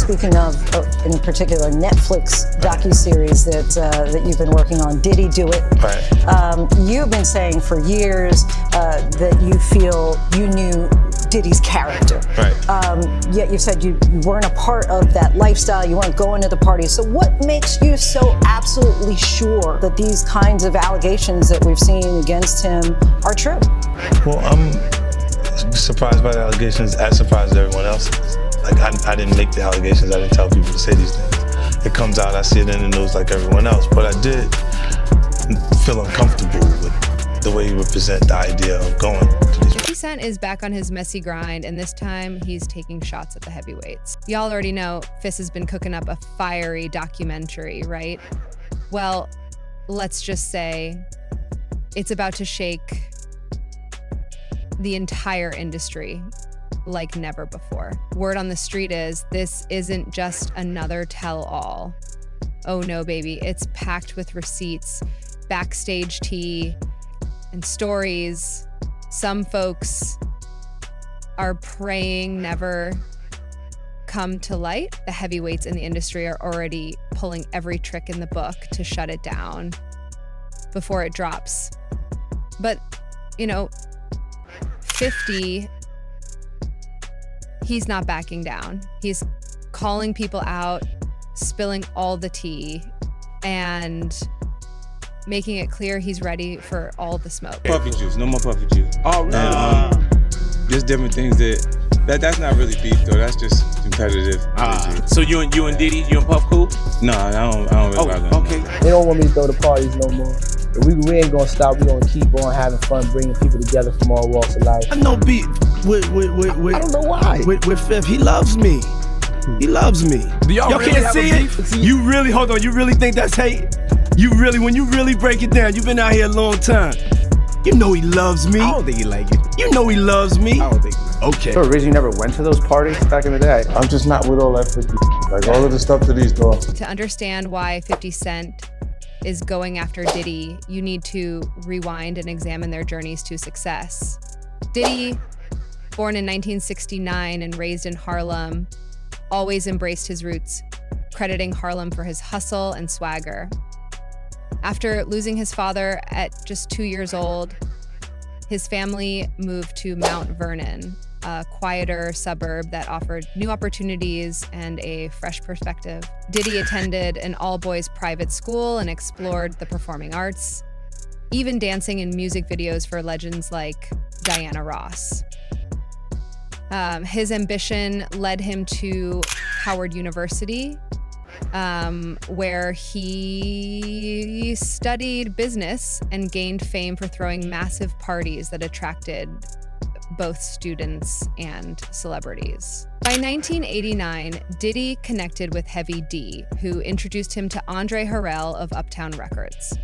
speaking of, in particular, Netflix docuseries that you've been working on, Diddy Do It? Right. You've been saying for years that you feel you knew Diddy's character. Right. Yet you said you weren't a part of that lifestyle, you weren't going to the parties. So what makes you so absolutely sure that these kinds of allegations that we've seen against him are true? Well, I'm surprised by the allegations, as surprised as everyone else is. Like, I didn't make the allegations, I didn't tell people to say these things. It comes out, I see it in the news like everyone else, but I did feel uncomfortable with the way he would present the idea of going to these. 50 Cent is back on his messy grind, and this time he's taking shots at the heavyweights. Y'all already know Fizz has been cooking up a fiery documentary, right? Well, let's just say it's about to shake the entire industry like never before. Word on the street is this isn't just another tell-all. Oh no, baby, it's packed with receipts, backstage tea, and stories. Some folks are praying never come to light. The heavyweights in the industry are already pulling every trick in the book to shut it down before it drops. But, you know, 50, he's not backing down. He's calling people out, spilling all the tea, and making it clear he's ready for all the smoke. Puffy juice, no more puffy juice. Oh, really? And, just different things that's not really beef though. That's just competitive. So you and Diddy, you and Puff cool? No, I don't really rock okay. They don't want me to throw the parties no more. But we ain't gonna stop. We gonna keep on having fun, bringing people together from all walks of life. I know beef with I don't know why. With Fifth. He loves me. He loves me. Y'all really can't have see a it? beef? You really, hold on, you really think that's hate? You really, when you really break it down, you've been out here a long time. You know he loves me. I don't think he like it. You know he loves me. I don't think. Okay. So originally you never went to those parties back in the day? I'm just not with all that 50. Like all of the stuff that he's doing. To understand why 50 Cent is going after Diddy, you need to rewind and examine their journeys to success. Diddy, born in 1969 and raised in Harlem, always embraced his roots, crediting Harlem for his hustle and swagger. After losing his father at just 2 years old, his family moved to Mount Vernon, a quieter suburb that offered new opportunities and a fresh perspective. Diddy attended an all-boys private school and explored the performing arts, even dancing in music videos for legends like Diana Ross. His ambition led him to Howard University, where he studied business and gained fame for throwing massive parties that attracted both students and celebrities. By 1989, Diddy connected with Heavy D, who introduced him to Andre Harrell of Uptown Records.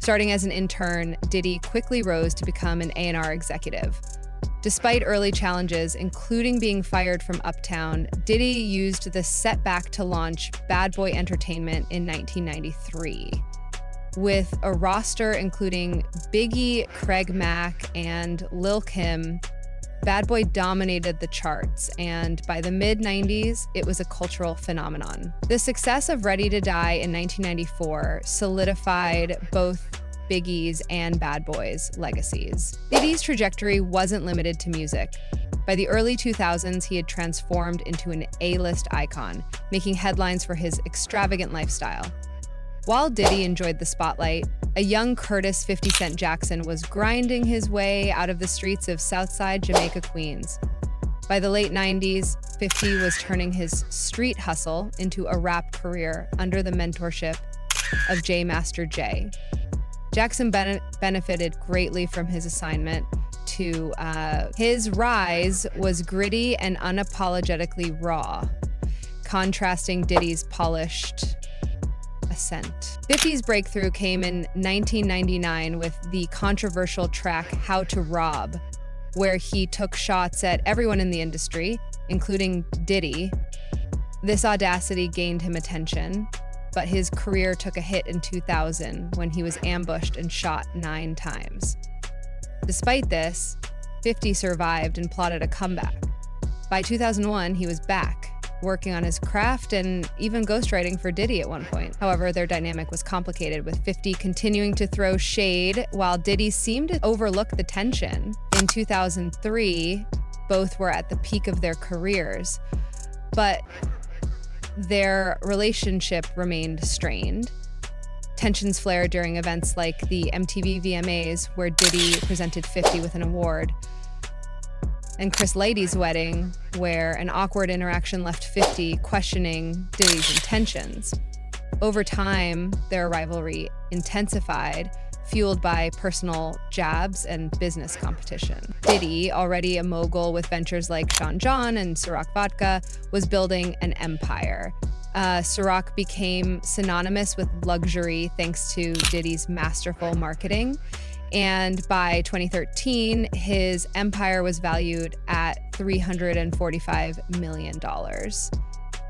Starting as an intern, Diddy quickly rose to become an A&R executive. Despite early challenges, including being fired from Uptown, Diddy used the setback to launch Bad Boy Entertainment in 1993. With a roster including Biggie, Craig Mack, and Lil' Kim, Bad Boy dominated the charts, and by the mid-90s, it was a cultural phenomenon. The success of Ready to Die in 1994 solidified both Biggie's and Bad Boy's legacies. Diddy's trajectory wasn't limited to music. By the early 2000s, he had transformed into an A-list icon, making headlines for his extravagant lifestyle. While Diddy enjoyed the spotlight, a young Curtis 50 Cent Jackson was grinding his way out of the streets of Southside Jamaica, Queens. By the late 90s, 50 was turning his street hustle into a rap career under the mentorship of J Master Jay. Jackson benefited greatly from his assignment to his rise was gritty and unapologetically raw, contrasting Diddy's polished ascent. 50's breakthrough came in 1999 with the controversial track How to Rob, where he took shots at everyone in the industry, including Diddy. This audacity gained him attention, but his career took a hit in 2000 when he was ambushed and shot 9 times. Despite this, 50 survived and plotted a comeback. By 2001, he was back working on his craft and even ghostwriting for Diddy at one point. However, their dynamic was complicated, with 50 continuing to throw shade while Diddy seemed to overlook the tension. In 2003, both were at the peak of their careers, but their relationship remained strained. Tensions flared during events like the MTV VMAs, where Diddy presented 50 with an award, and Chris Lady's wedding, where an awkward interaction left 50 questioning Diddy's intentions. Over time, their rivalry intensified, fueled by personal jabs and business competition. Diddy, already a mogul with ventures like Sean John and Ciroc Vodka, was building an empire. Ciroc became synonymous with luxury thanks to Diddy's masterful marketing. And by 2013, his empire was valued at $345 million.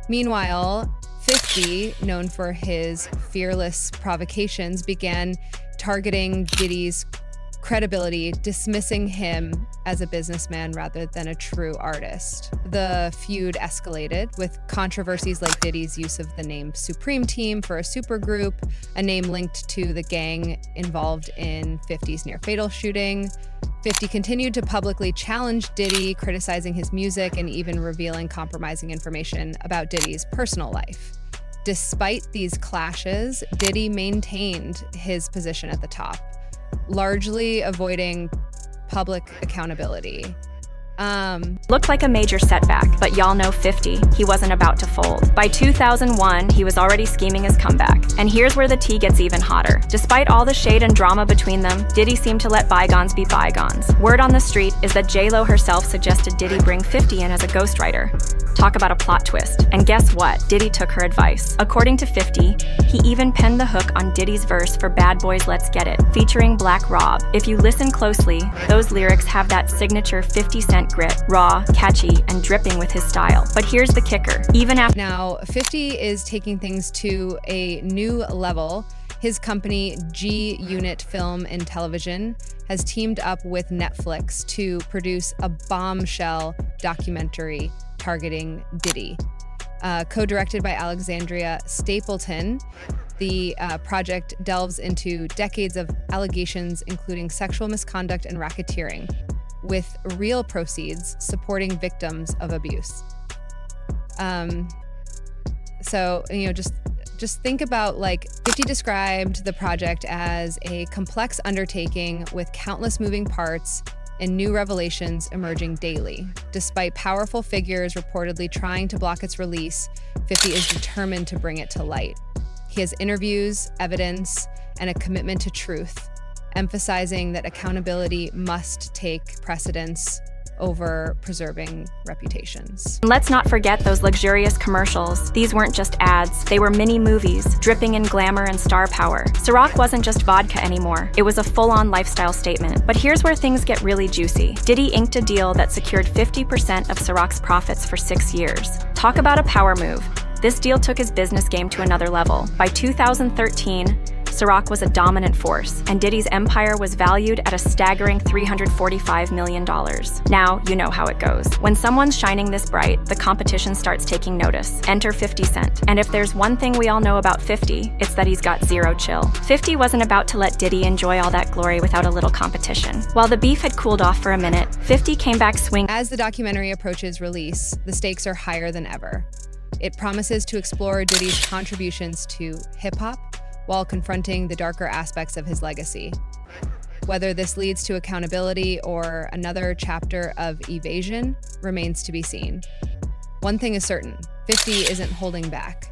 Meanwhile, 50, known for his fearless provocations, began targeting Diddy's credibility, dismissing him as a businessman rather than a true artist. The feud escalated, with controversies like Diddy's use of the name Supreme Team for a supergroup, a name linked to the gang involved in 50's near-fatal shooting. 50 continued to publicly challenge Diddy, criticizing his music and even revealing compromising information about Diddy's personal life. Despite these clashes, Diddy maintained his position at the top, largely avoiding public accountability. Looked like a major setback, but y'all know 50, he wasn't about to fold. By 2001, he was already scheming his comeback. And here's where the tea gets even hotter. Despite all the shade and drama between them, Diddy seemed to let bygones be bygones. Word on the street is that J-Lo herself suggested Diddy bring 50 in as a ghostwriter. Talk about a plot twist. And guess what? Diddy took her advice. According to 50, he even penned the hook on Diddy's verse for Bad Boys Let's Get It, featuring Black Rob. If you listen closely, those lyrics have that signature 50 Cent grit, raw, catchy, and dripping with his style. But here's the kicker. Even after Now, 50 is taking things to a new level. His company, G Unit Film and Television, has teamed up with Netflix to produce a bombshell documentary targeting Diddy. Co-directed by Alexandria Stapleton, the project delves into decades of allegations, including sexual misconduct and racketeering, with real proceeds supporting victims of abuse. So, just think about, like, 50 described the project as a complex undertaking with countless moving parts and new revelations emerging daily. Despite powerful figures reportedly trying to block its release, 50 is determined to bring it to light. He has interviews, evidence, and a commitment to truth, emphasizing that accountability must take precedence over preserving reputations. Let's not forget those luxurious commercials. These weren't just ads, they were mini movies, dripping in glamour and star power. Ciroc wasn't just vodka anymore, it was a full-on lifestyle statement. But here's where things get really juicy. Diddy inked a deal that secured 50% of Ciroc's profits for 6 years. Talk about a power move. This deal took his business game to another level. By 2013, Ciroc was a dominant force, and Diddy's empire was valued at a staggering $345 million. Now, you know how it goes. When someone's shining this bright, the competition starts taking notice. Enter 50 Cent. And if there's one thing we all know about 50, it's that he's got zero chill. 50 wasn't about to let Diddy enjoy all that glory without a little competition. While the beef had cooled off for a minute, 50 came back swinging. As the documentary approaches release, the stakes are higher than ever. It promises to explore Diddy's contributions to hip-hop, while confronting the darker aspects of his legacy. Whether this leads to accountability or another chapter of evasion remains to be seen. One thing is certain, 50 isn't holding back,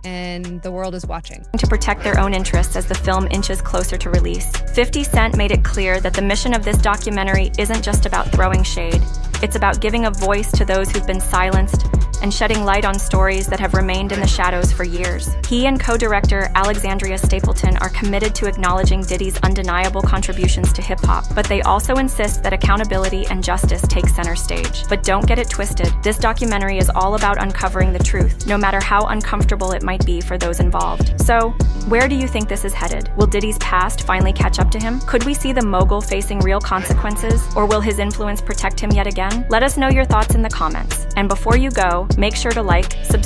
and the world is watching. To protect their own interests as the film inches closer to release, 50 Cent made it clear that the mission of this documentary isn't just about throwing shade. It's about giving a voice to those who've been silenced and shedding light on stories that have remained in the shadows for years. He and co-director Alexandria Stapleton are committed to acknowledging Diddy's undeniable contributions to hip-hop, but they also insist that accountability and justice take center stage. But don't get it twisted, this documentary is all about uncovering the truth, no matter how uncomfortable it might be for those involved. So, where do you think this is headed? Will Diddy's past finally catch up to him? Could we see the mogul facing real consequences? Or will his influence protect him yet again? Let us know your thoughts in the comments. And before you go, make sure to like, subscribe.